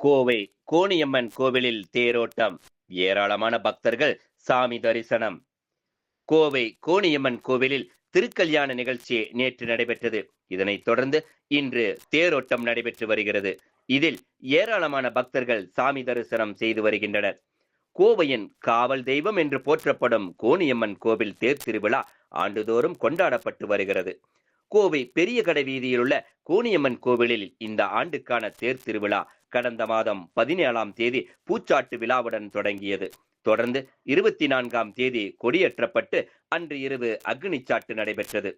கோவை கோணியம்மன் கோவிலில் தேரோட்டம், ஏராளமான பக்தர்கள் சாமி தரிசனம். கோவை கோணியம்மன் கோவிலில் திருக்கல்யாண நிகழ்ச்சி நேற்று நடைபெற்றது. இதனைத் தொடர்ந்து இன்று தேரோட்டம் நடைபெற்று வருகிறது. இதில் ஏராளமான பக்தர்கள் சாமி தரிசனம் செய்து வருகின்றனர். கோவையின் காவல் தெய்வம் என்று போற்றப்படும் கோணியம்மன் கோவில் தேர் திருவிழா ஆண்டுதோறும் கொண்டாடப்பட்டு வருகிறது. கோவை பெரிய கடை வீதியில் உள்ள கோணியம்மன் கோவிலில் இந்த ஆண்டுக்கான தேர் திருவிழா கடந்த மாதம் 17ஆம் தேதி பூச்சாட்டு விழாவுடன் தொடங்கியது. தொடர்ந்து 24ஆம் தேதி கொடியேற்றப்பட்டு அன்று இரவு அக்னிச்சாட்டு நடைபெற்றது.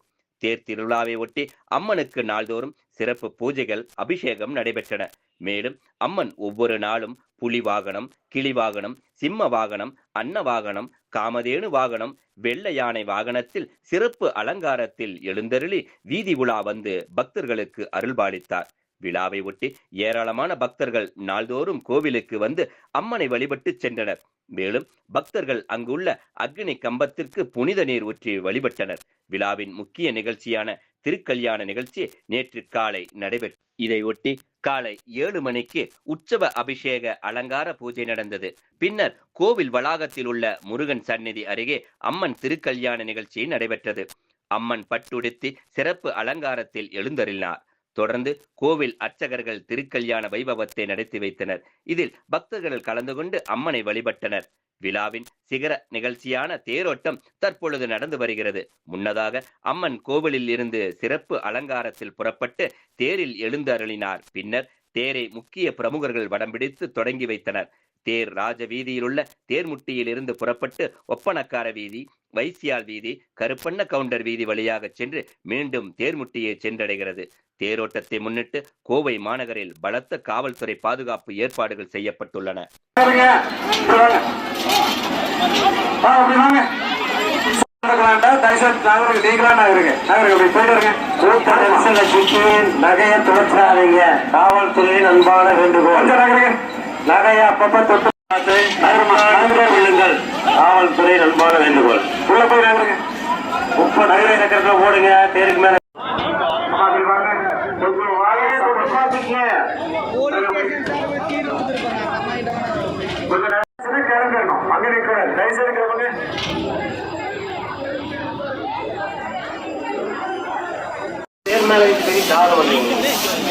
தேர் திருவிழாவை ஒட்டி அம்மனுக்கு நாள்தோறும் சிறப்பு பூஜைகள், அபிஷேகம் நடைபெற்றன. மேலும் அம்மன் ஒவ்வொரு நாளும் புலி வாகனம், கிளி வாகனம், சிம்ம வாகனம், அன்ன வாகனம், காமதேனு வாகனம், வெள்ளை யானை வாகனத்தில் சிறப்பு அலங்காரத்தில் எழுந்தருளி வீதி உலா வந்து பக்தர்களுக்கு அருள்பாலித்தார். விழாவை ஒட்டி ஏராளமான பக்தர்கள் நாள்தோறும் கோவிலுக்கு வந்து அம்மனை வழிபட்டு சென்றனர். மேலும் பக்தர்கள் அங்குள்ள அக்னி கம்பத்திற்கு புனித நீர் ஊற்றி வழிபட்டனர். விழாவின் முக்கிய நிகழ்ச்சியான திருக்கல்யாண நிகழ்ச்சி நேற்று காலை நடைபெற்றது. இதையொட்டி காலை 7 மணிக்கு உற்சவ அபிஷேக அலங்கார பூஜை நடந்தது. பின்னர் கோவில் வளாகத்தில் உள்ள முருகன் சந்நிதி அருகே அம்மன் திருக்கல்யாண நிகழ்ச்சி நடைபெற்றது. அம்மன் பட்டுடுத்தி சிறப்பு அலங்காரத்தில் எழுந்தருளினார். தொடர்ந்து கோவில் அர்ச்சகர்கள் திருக்கல்யாண வைபவத்தை நடத்தி வைத்தனர். இதில் பக்தர்கள் கலந்து கொண்டு அம்மனை வழிபட்டனர். விழாவின் சிகர நிகழ்ச்சியான தேரோட்டம் தற்பொழுது நடந்து வருகிறது. முன்னதாக அம்மன் கோவிலில் இருந்து சிறப்பு அலங்காரத்தில் புறப்பட்டு தேரில் எழுந்தருளினார். பின்னர் தேரை முக்கிய பிரமுகர்கள் வடம் பிடித்து தொடங்கி வைத்தனர். தேர் ராஜ வீதியில் உள்ள தேர்முட்டியில் இருந்து புறப்பட்டு ஒப்பனக்கார வீதி, வைசியால் வீதி, கருப்பண்ண கவுண்டர் வீதி வழியாக சென்று மீண்டும் தேர்முட்டியை சென்றடைகிறது. தேரோட்டத்தை முன்னிட்டு கோவை மாநகரில் பலத்த காவல்துறை பாதுகாப்பு ஏற்பாடுகள் செய்யப்பட்டுள்ளன. காவல்துறையின் அன்பான வேண்டுகோள், நகையை அப்பப்ப தொட்டு விழுங்கள். காவல்துறை அன்பான வேண்டுகோள். உள்ள போய் நகருங்க. 30 நகரை நகரத்துல ஓடுங்க. தேருக்கு மேல தேர் மேல காலம் வந்தீங்க.